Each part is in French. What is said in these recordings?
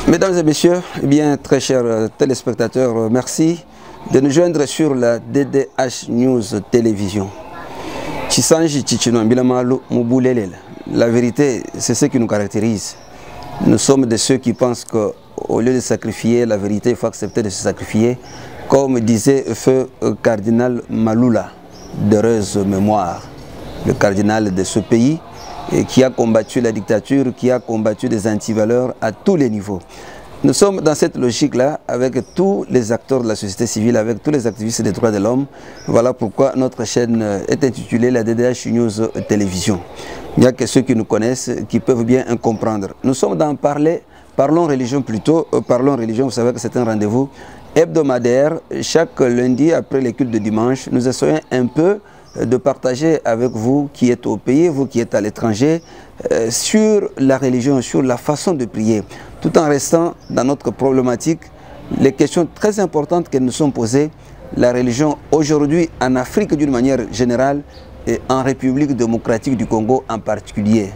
Mesdames et messieurs, eh bien, très chers téléspectateurs, merci de nous joindre sur la DDH News Télévision. La vérité, c'est ce qui nous caractérise. Nous sommes de ceux qui pensent qu'au lieu de sacrifier la vérité, il faut accepter de se sacrifier. Comme disait feu cardinal Malula, d'heureuse mémoire, le cardinal de ce pays, et qui a combattu la dictature, qui a combattu des antivaleurs à tous les niveaux. Nous sommes dans cette logique-là avec tous les acteurs de la société civile, avec tous les activistes des droits de l'homme. Voilà pourquoi notre chaîne est intitulée la DDH News Télévision. Il n'y a que ceux qui nous connaissent qui peuvent bien comprendre. Nous sommes dans Parlons religion plutôt. Parlons religion, vous savez que c'est un rendez-vous hebdomadaire. Chaque lundi après les cultes de dimanche, nous essayons un peu de partager avec vous qui êtes au pays, vous qui êtes à l'étranger, sur la religion, sur la façon de prier, tout en restant dans notre problématique, les questions très importantes que nous sommes posées. La religion aujourd'hui en Afrique d'une manière générale et en République démocratique du Congo en particulier,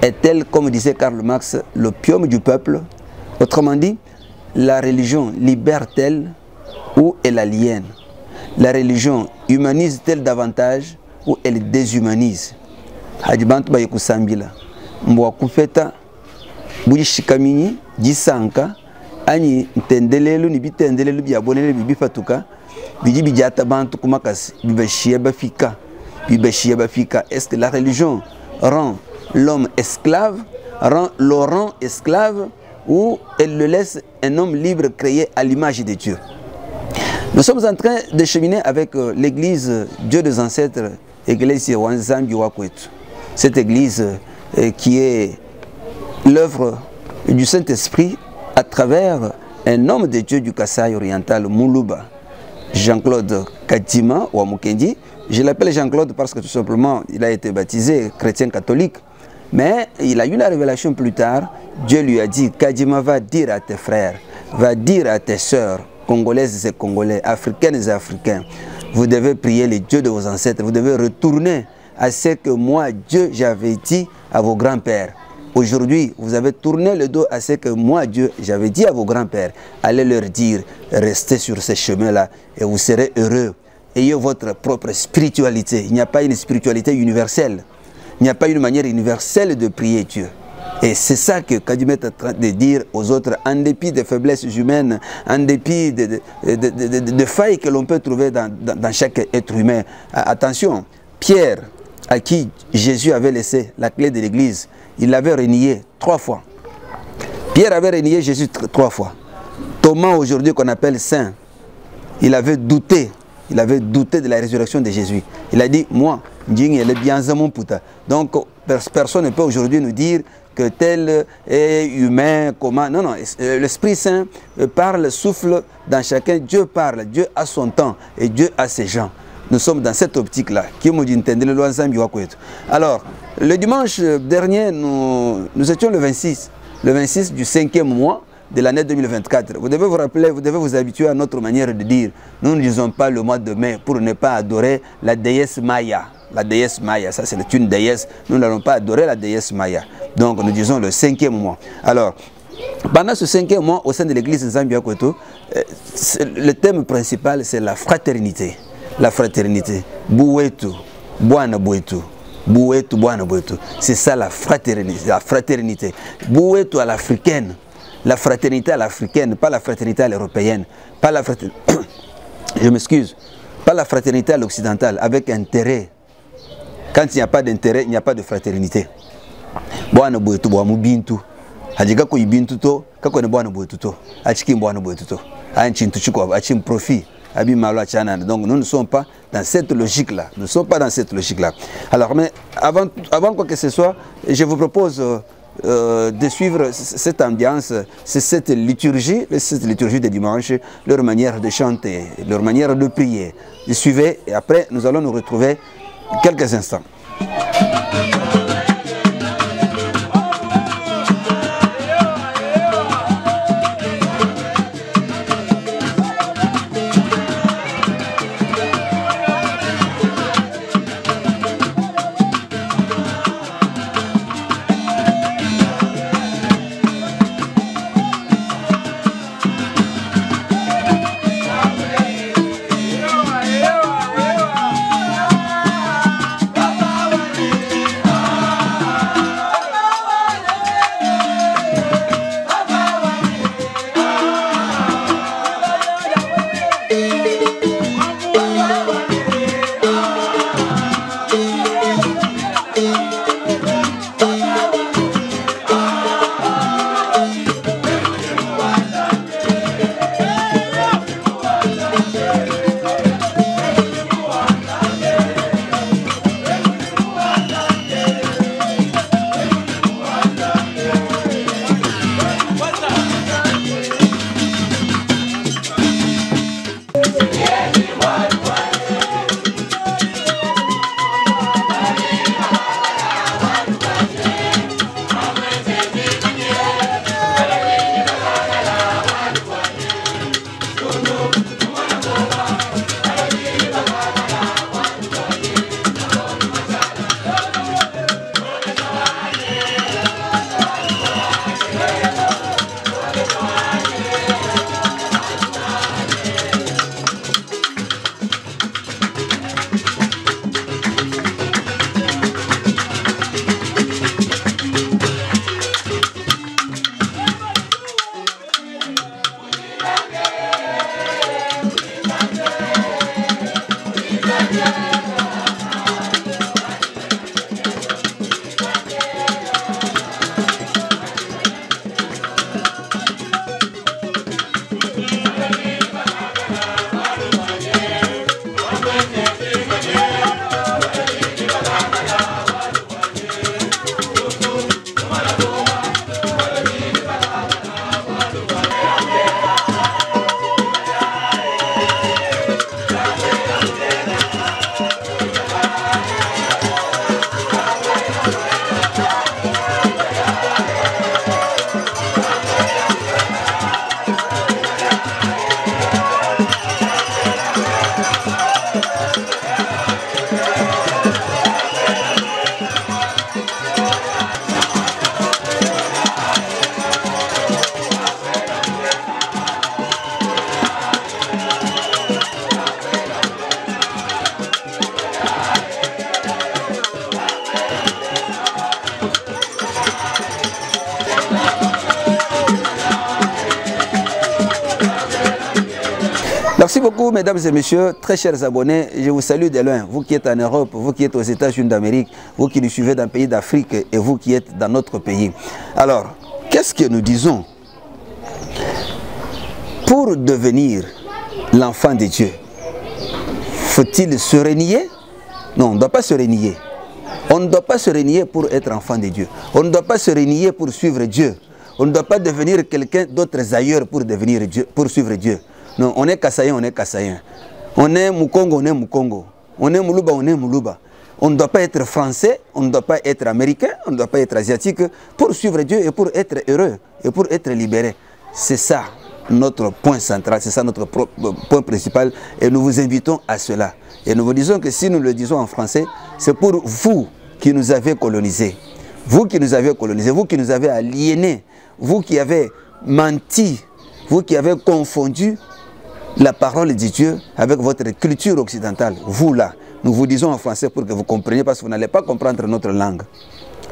est-elle, comme disait Karl Marx, l'opium du peuple? Autrement dit, la religion libère-t-elle ou elle aliène? La religion humanise-t-elle davantage ou elle déshumanise? Hadjibantu bayekusambila mbwa kufeta bujishikamini jisanka ani ntendelelu ni bitendelelu byabonele bibifatuka biji bijata bantu kumakasi bibashia bafika est-ce que la religion rend l'homme esclave, rend Laurent esclave, ou elle le laisse un homme libre créé à l'image de Dieu? Nous sommes en train de cheminer avec l'église Dieu des ancêtres, église Wanzambi Wakwetu. Cette église qui est l'œuvre du Saint-Esprit à travers un homme de Dieu du Kasaï oriental, Moulouba, Jean-Claude Kadima Wamukendi. Je l'appelle Jean-Claude parce que tout simplement il a été baptisé chrétien catholique. Mais il a eu la révélation plus tard. Dieu lui a dit: Kadima, va dire à tes frères, va dire à tes sœurs, Congolaises et Congolais, Africaines et Africains, vous devez prier les dieux de vos ancêtres, vous devez retourner à ce que moi, Dieu, j'avais dit à vos grands-pères. Aujourd'hui, vous avez tourné le dos à ce que moi, Dieu, j'avais dit à vos grands-pères. Allez leur dire, restez sur ce chemin-là et vous serez heureux. Ayez votre propre spiritualité. Il n'y a pas une spiritualité universelle. Il n'y a pas une manière universelle de prier Dieu. Et c'est ça que Kadima est en train de dire aux autres, en dépit des faiblesses humaines, en dépit de failles que l'on peut trouver dans chaque être humain. Attention, Pierre, à qui Jésus avait laissé la clé de l'église, il l'avait renié 3 fois. Pierre avait renié Jésus 3 fois. Thomas, aujourd'hui qu'on appelle saint, il avait douté de la résurrection de Jésus. Il a dit, moi, elle est bien mon putain. Donc, personne ne peut aujourd'hui nous dire que tel est humain, comment. Non, non, l'Esprit Saint parle, souffle dans chacun. Dieu parle, Dieu a son temps et Dieu a ses gens. Nous sommes dans cette optique-là. Alors, le dimanche dernier, nous étions le 26 du 5e mois de l'année 2024. Vous devez vous rappeler, vous devez vous habituer à notre manière de dire. Nous ne disons pas le mois de mai pour ne pas adorer la déesse Maya. La déesse Maya, ça c'est une déesse. Nous n'allons pas adorer la déesse Maya. Donc nous disons le 5e mois. Alors, pendant ce 5e mois, au sein de l'église Nzambi Wakwetu, le thème principal c'est la fraternité. La fraternité. Bouetu, Bwana Bouetu. Bouetu, Bwana Bouetu. C'est ça la fraternité. La fraternité. Bouetu à l'africaine. La fraternité à l'africaine, pas la fraternité à l'européenne. Pas la fraternité. Je m'excuse. Pas la fraternité à l'occidentale, avec intérêt. Quand il n'y a pas d'intérêt, il n'y a pas de fraternité. Bwana boyetu bwa mubintu. Hajiga ko ibintu to, kako ne bwana boyetu to. Achiki bwana boyetu to. Anchintu chiko, achim profit. Abi malo achana. Donc nous ne sommes pas dans cette logique-là. Nous ne sommes pas dans cette logique-là. Alors, mais avant quoi que ce soit, je vous propose de suivre cette ambiance, cette liturgie de dimanche, leur manière de chanter, leur manière de prier. Suivez et après nous allons nous retrouver quelques instants. Merci beaucoup, mesdames et messieurs, très chers abonnés. Je vous salue de loin. Vous qui êtes en Europe, vous qui êtes aux États-Unis d'Amérique, vous qui nous suivez d'un pays d'Afrique et vous qui êtes dans notre pays. Alors, qu'est-ce que nous disons? Pour devenir l'enfant de Dieu, faut-il se renier? Non, on ne doit pas se renier. On ne doit pas se renier pour être enfant de Dieu. On ne doit pas se renier pour suivre Dieu. On ne doit pas devenir quelqu'un d'autre ailleurs pour devenir Dieu, pour suivre Dieu. Non, on est Kassayen, on est Kassayen. On est Mukongo, on est Mukongo. On est Moulouba, on est Moulouba. On ne doit pas être français, on ne doit pas être américain, on ne doit pas être asiatique pour suivre Dieu et pour être heureux et pour être libéré. C'est ça notre point central, c'est ça notre point principal et nous vous invitons à cela. Et nous vous disons que si nous le disons en français, c'est pour vous qui nous avez colonisés. Vous qui nous avez colonisés, vous qui nous avez aliénés, vous qui avez menti, vous qui avez confondu la parole de Dieu avec votre culture occidentale. Vous là, nous vous disons en français pour que vous compreniez parce que vous n'allez pas comprendre notre langue.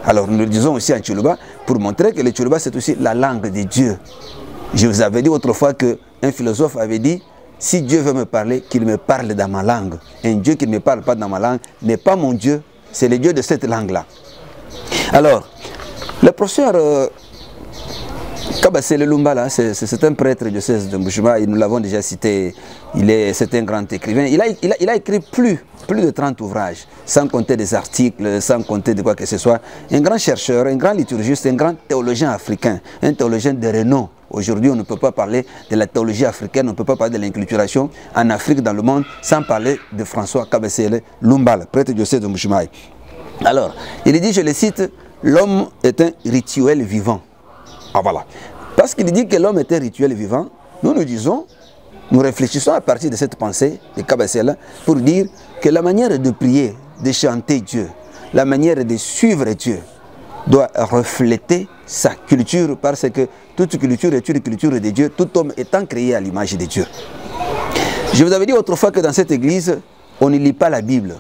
Alors nous le disons aussi en Tchoulouba pour montrer que le Tchoulouba c'est aussi la langue de Dieu. Je vous avais dit autrefois qu'un philosophe avait dit si Dieu veut me parler, qu'il me parle dans ma langue. Un Dieu qui ne me parle pas dans ma langue n'est pas mon Dieu, c'est le Dieu de cette langue-là. Alors, le professeur Kabasele Lumbala, c'est un prêtre du diocèse de Mbuji-Mayi, nous l'avons déjà cité, c'est un grand écrivain. Il a écrit plus de 30 ouvrages, sans compter des articles, sans compter de quoi que ce soit. Un grand chercheur, un grand liturgiste, un grand théologien africain, un théologien de renom. Aujourd'hui, on ne peut pas parler de la théologie africaine, on ne peut pas parler de l'inculturation en Afrique, dans le monde, sans parler de François Kabasele Lumbala, prêtre du diocèse de Mbuji-Mayi. Alors, il dit, je le cite, l'homme est un rituel vivant. Ah voilà. Parce qu'il dit que l'homme est un rituel vivant, nous disons, nous réfléchissons à partir de cette pensée de Kabasele pour dire que la manière de prier, de chanter Dieu, la manière de suivre Dieu doit refléter sa culture, parce que toute culture est une culture de Dieu, tout homme étant créé à l'image de Dieu. Je vous avais dit autrefois que dans cette église, on ne lit pas la Bible.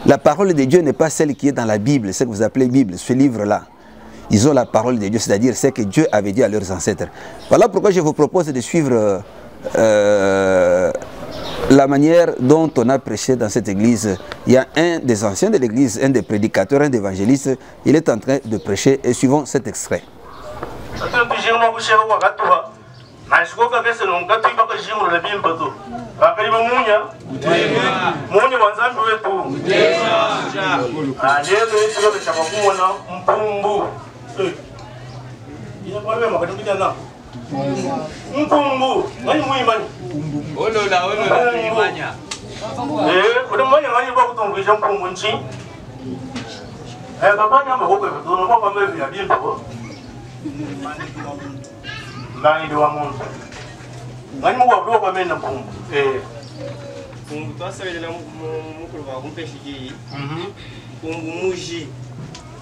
La parole de Dieu n'est pas celle qui est dans la Bible, ce que vous appelez Bible, ce livre-là. Ils ont la parole de Dieu, c'est-à-dire ce que Dieu avait dit à leurs ancêtres. Voilà pourquoi je vous propose de suivre la manière dont on a prêché dans cette église. Il y a un des anciens de l'église, un des prédicateurs, un des évangélistes, il est en train de prêcher et suivons cet extrait.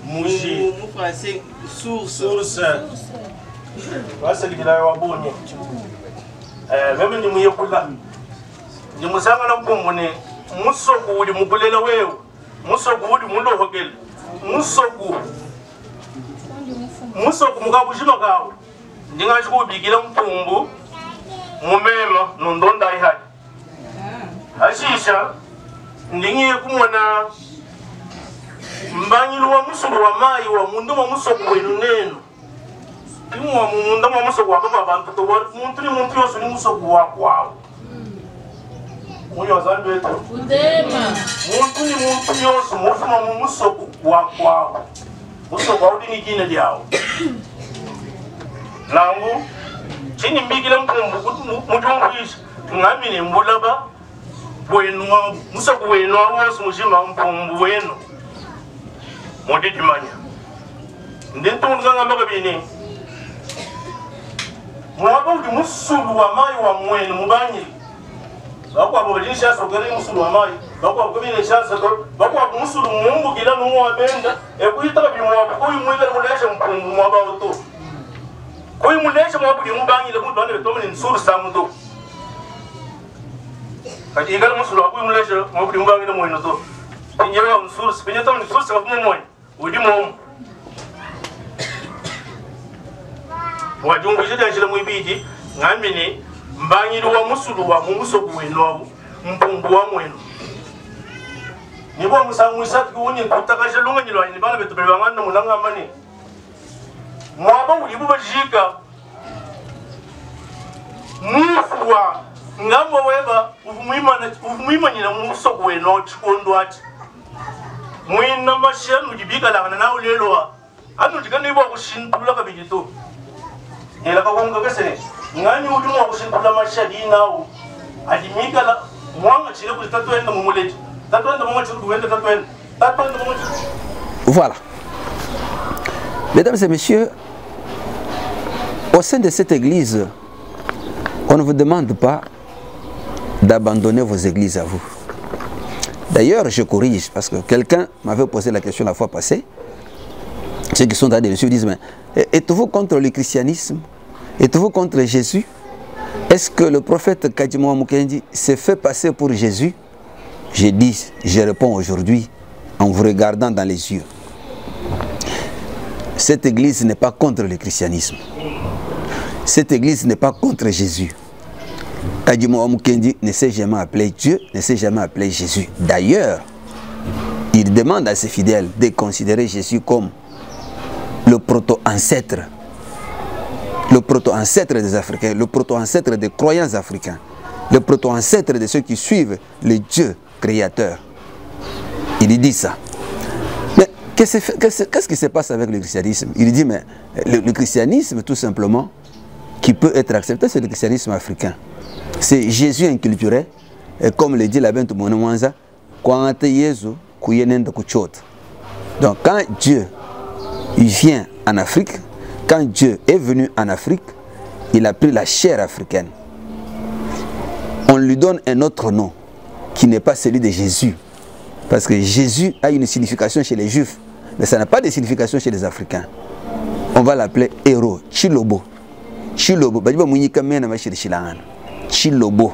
Muji français source basa gida wa bonye meme ni muye kula ni musanga na kumbu ne musoku uli mukulela wewe musoku uli mundo hokele musoku mukabujima kawo ndinga chikubikira mpumbu mumema nondonda ihali ashisha ndingiye kumona mbanyilo wa musulu wa mayi wa mundu wa musoku wenu neno timu wa mundu wa musoku wa baba bantu to wa muntu yosu ni musoku wa kwao munyo zambi wetu udema muntu yosu mufuma mu musoku wa kwao musoku wa udini kine lyao nangu chini mbigile mpumbu mujungwisha ngamine mbulaba bwenu musoku wenu wosu mujima mpumbu wenu modidi manya ndintu nganga magabini mwaba uli musulu wa mayi wa mwenu mubanyi bakwa bolisha sokere musulu wa mayi bakwa kubine shansa to bakwa musulu mumbu gila numu wa benda ekuita bi mwaba ko yimwega mulesha mpungu mwaba oto ko yimulesha mwaba uli mubanyi le muntu ane tomene nsuru samudo kati igala musulu wa ko yimulesha mwaba uli mubanyi le mwenu to tinyewa nsuru spinyata nsuru sa kumwe udi mom wajungu jida jila mwibiti ngamini mbanyiri wa musulu wa musoku wenu mpumbu wa mwenu nibo musangu isatu kuunye kutakasha lunga nyilwa ni bana betu bewangana mulanga mani mwaba uli bubajika mufwa ngambo weba uvumima nyina musoku wenu chikondo ati mwina mashenu jibika lana na uleloa anu jikani bo kushintula kabijito nela ka wonga kese ngani udu mo kushintula mashadi nawo adimika la mwanga chile ku tatwenda mumuleji tatwenda mumuleji kuwenda tatwenda mumuleji. Voilà. Mesdames et messieurs, au sein de cette église, on ne vous demande pas d'abandonner vos églises à vous. D'ailleurs, je corrige, parce que quelqu'un m'avait posé la question la fois passée. Ceux qui sont dans les suivre disent, mais êtes-vous contre le christianisme? Êtes-vous contre Jésus? Est-ce que le prophète Kadjimoua Mukendi s'est fait passer pour Jésus? Je réponds aujourd'hui en vous regardant dans les yeux. Cette église n'est pas contre le christianisme. Cette église n'est pas contre Jésus. Kadjimoua Mukendi ne s'est jamais appelé Dieu, ne s'est jamais appelé Jésus. D'ailleurs, il il demande à ses fidèles de considérer Jésus comme le proto-ancêtre. Le proto-ancêtre des Africains, le proto-ancêtre des croyants africains, le proto-ancêtre de ceux qui suivent le Dieu créateur. Il dit ça. Mais qu'est-ce qui se passe avec le christianisme? Il dit, mais le christianisme, tout simplement, qui peut être accepté, c'est le christianisme africain. C'est Jésus inculturé, et comme le dit la Bente Monomanza, donc quand Dieu il vient en Afrique, quand Dieu est venu en Afrique, il a pris la chair africaine. On lui donne un autre nom qui n'est pas celui de Jésus. Parce que Jésus a une signification chez les Juifs, mais ça n'a pas de signification chez les Africains. On va l'appeler héros, Chilobo. Chilobo, Chilobo,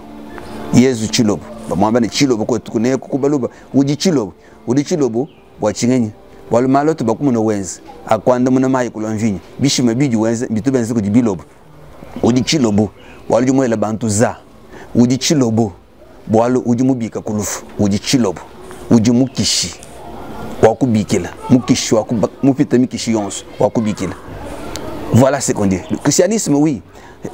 Yesu Chilobo. Mwambane Chilobo kwa tukune kukubaluba uji Chilobo, udi Chilobo wachingenye. Walu maloto bakumuno wenzi. Akwanda muna mai kulonvinyi. Bishime biji wenzi bitubenzi kujibilobo. Udi Chilobo, walu jumwela bantu za. Udi Chilobo, walu udi mubika kulufu. Udi Chilobo, udi mukishi. Wakubikila, mukishi mupita mikishi yonsu, wakubikila. Voilà ce qu'on dit. Le christianisme, oui.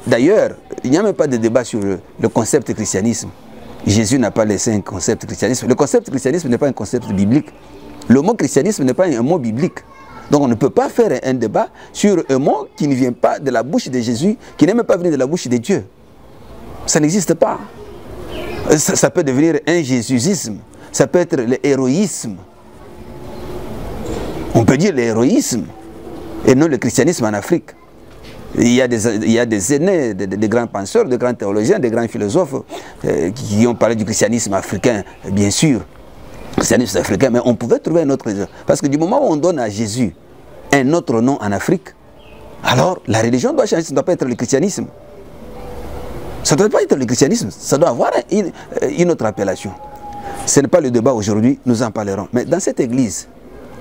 D'ailleurs, il n'y a même pas de débat sur le concept christianisme. Jésus n'a pas laissé un concept christianisme. Le concept christianisme n'est pas un concept biblique. Le mot christianisme n'est pas un mot biblique. Donc on ne peut pas faire un débat sur un mot qui ne vient pas de la bouche de Jésus, qui n'est même pas venu de la bouche de Dieu. Ça n'existe pas. Ça peut devenir un jésusisme. Ça peut être l'héroïsme. On peut dire l'héroïsme et non le christianisme en Afrique. Il y a des aînés, des grands penseurs, des grands théologiens, des grands philosophes qui ont parlé du christianisme africain, bien sûr. Christianisme africain, mais on pouvait trouver un autre. Parce que du moment où on donne à Jésus un autre nom en Afrique, alors la religion doit changer, ça ne doit pas être le christianisme. Ça ne doit pas être le christianisme, ça doit avoir une autre appellation. Ce n'est pas le débat aujourd'hui, nous en parlerons. Mais dans cette église,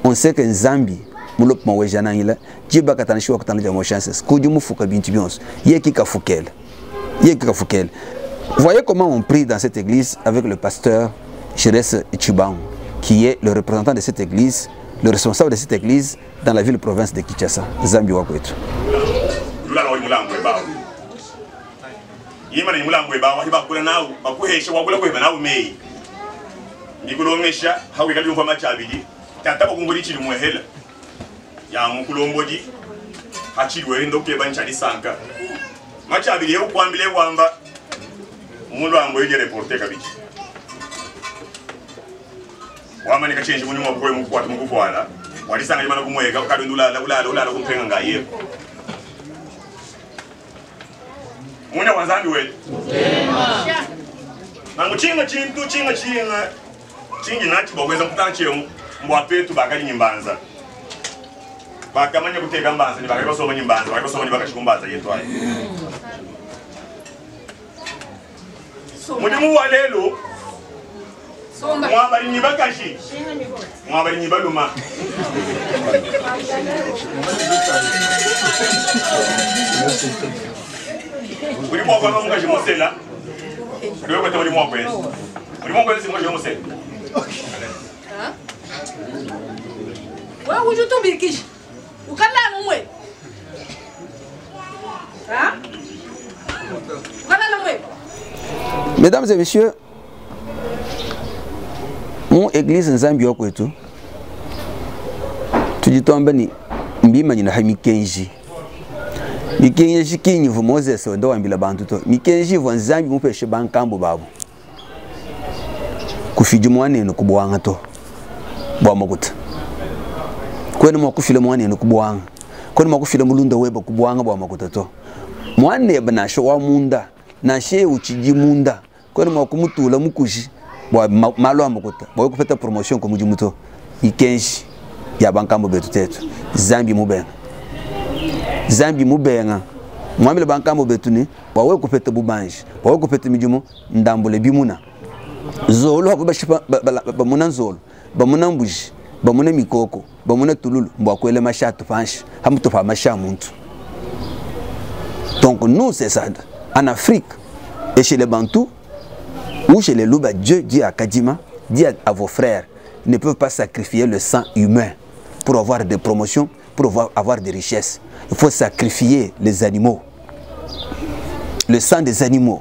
on sait qu'en Zambie, voyez comment on prie dans cette église avec le pasteur Chires Chibang, qui est le représentant de cette église, le responsable de cette église dans la ville-province de Kinshasa, Zambie Wakwetu. Ya mukulomboji hachirwe ndoke banchali sanka machabili yo kwambile kwamba umuntu wango yegere reporter kabiki wamani ka change munyu mokwe mukwata mukufwala walisanga limana kumweka ukadundula ulala kumpenga ngaye muna wanzambi wetu na muchinga chintu chinga chingi nachi bogweza kutanchemu mbwapetu bakali nyimbanza bakamanya kuteka mbanza ni bakasoma nyimbanza bakasoma ni bakashikumbaza yetwaye mudimu wa lelo mwabali ni bakashi mwabali ni baluma uri mwa kwa mungashi musela uri kwa tori mwa kwezi uri mwa kwezi mungashi musela ha wa ujutumbirikishi ukala nomwe ha ukala nomwe. Mesdames et messieurs, mon église Nzambi Wakwetu, tu dis toi mbani mbima ni na hamikenji mikenji kinyi vu Moses ndo wambila bantu to mikenji vu Nzambi mupeshe bankambo babu kufiji mwane no kubwanga to bwa makuta kwene mwakufile mwane no kubwanga kwene mwakufile mulunda weba kubwanga bwa makuta to mwane bana sho wa munda na she uchiji munda kwene mwakumutula mukushi bwa malo amakuta bwa kupeta promotion ko mujimuto mikenji ya bankambo betu tetu Zambi mubenga mwamile bankambo betu ni bwa kupeta bubanji bwa kupeta mijumo ndambule bimuna zolo bakubashipa bamuna nzolo bamuna mbuji bamuna mikoko bamuna tululu mbwa kwele mashatu panshi hamuto pa masha muntu. Donc nous c'est ça en Afrique et chez les Bantous ou chez les Louba, Dieu dit à Kadima, dit à vos frères ne peuvent pas sacrifier le sang humain pour avoir des promotions, pour avoir des richesses. Il faut sacrifier les animaux. Le sang des animaux.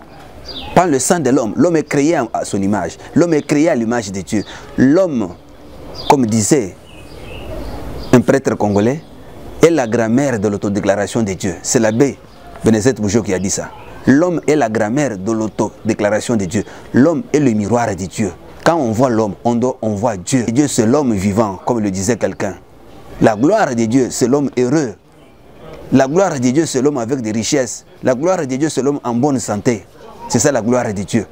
Pas le sang de l'homme. L'homme est créé à son image. L'homme est créé à l'image de Dieu. L'homme, comme disait un prêtre congolais, est la grammaire de l'autodéclaration de Dieu. C'est l'abbé Benezet Boujo qui a dit ça. L'homme est la grammaire de l'autodéclaration de Dieu. L'homme est le miroir de Dieu. Quand on voit l'homme, on voit Dieu. Et Dieu, c'est l'homme vivant, comme le disait quelqu'un. La gloire de Dieu, c'est l'homme heureux. La gloire de Dieu, c'est l'homme avec des richesses. La gloire de Dieu, c'est l'homme en bonne santé. C'est ça la gloire de Dieu.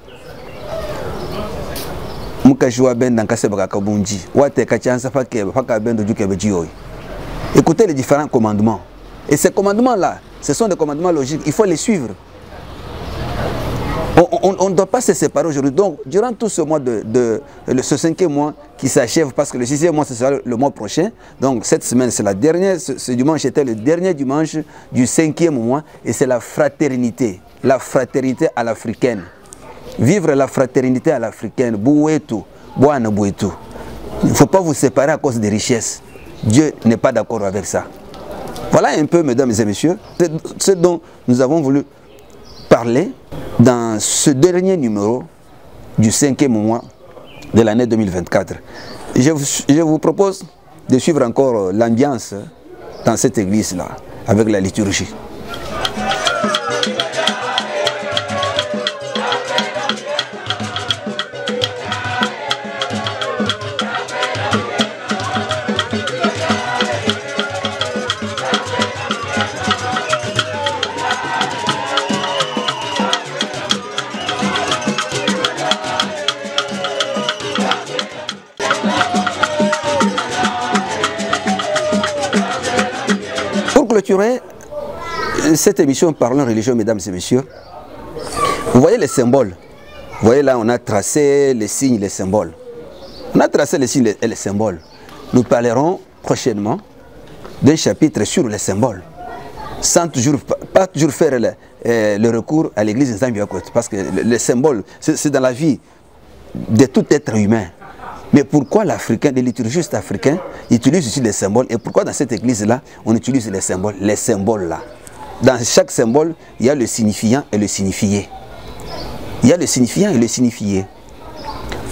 Écoutez les différents commandements. Et ces commandements-là, ce sont des commandements logiques. Il faut les suivre. On ne doit pas se séparer aujourd'hui. Donc, durant tout ce mois ce 5e mois qui s'achève, parce que le 6e mois, ce sera le mois prochain. Donc, cette semaine, c'est la dernière. Ce dimanche était le dernier dimanche du 5e mois. Et c'est la fraternité. La fraternité à l'africaine. Vivre la fraternité à l'africaine. Bouetou, Boana Bouetou. Il ne faut pas vous séparer à cause des richesses. Dieu n'est pas d'accord avec ça. Voilà un peu, mesdames et messieurs, ce dont nous avons voulu parler dans ce dernier numéro du 5e mois de l'année 2024. Je vous propose de suivre encore l'ambiance dans cette église-là, avec la liturgie. Pour clôturer cette émission Parlons religion, mesdames et messieurs, vous voyez les symboles. Vous voyez là, on a tracé les signes, les symboles. On a tracé les signes et les symboles. Nous parlerons prochainement d'un chapitre sur les symboles, sans pas toujours faire le recours à l'église de Zambiakot, parce que les symboles, c'est dans la vie de tout être humain. Mais pourquoi l'Africain, les liturgistes africains, utilisent aussi les symboles? Et pourquoi dans cette église-là, on utilise les symboles? Les symboles-là. Dans chaque symbole, il y a le signifiant et le signifié. Il y a le signifiant et le signifié.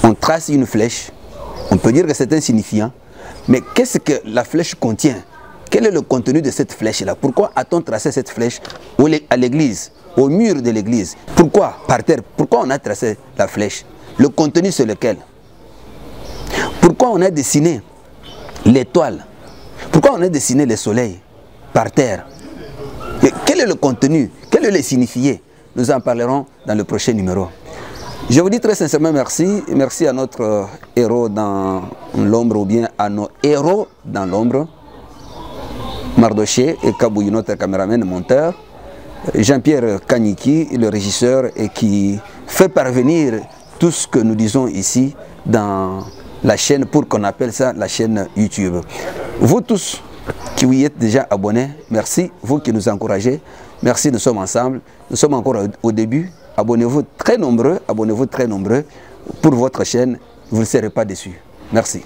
On trace une flèche, on peut dire que c'est un signifiant, mais qu'est-ce que la flèche contient? Quel est le contenu de cette flèche-là? Pourquoi a-t-on tracé cette flèche à l'église, au mur de l'église? Pourquoi? Par terre. Pourquoi on a tracé la flèche? Le contenu, c'est lequel? Pourquoi on a dessiné l'étoile? Pourquoi on a dessiné le soleil par terre? Et quel est le contenu? Quel est le signifié? Nous en parlerons dans le prochain numéro. Je vous dis très sincèrement merci. Merci à notre héros dans l'ombre, ou bien à nos héros dans l'ombre. Mardoché et Kabouy, notre caméraman monteur. Jean-Pierre Kaniki, le régisseur, et qui fait parvenir tout ce que nous disons ici dans la chaîne, pour qu'on appelle ça la chaîne YouTube. Vous tous qui vous y êtes déjà abonnés, merci. Vous qui nous encouragez, merci, nous sommes ensemble. Nous sommes encore au début. Abonnez-vous très nombreux, abonnez-vous très nombreux pour votre chaîne. Vous ne serez pas déçus. Merci.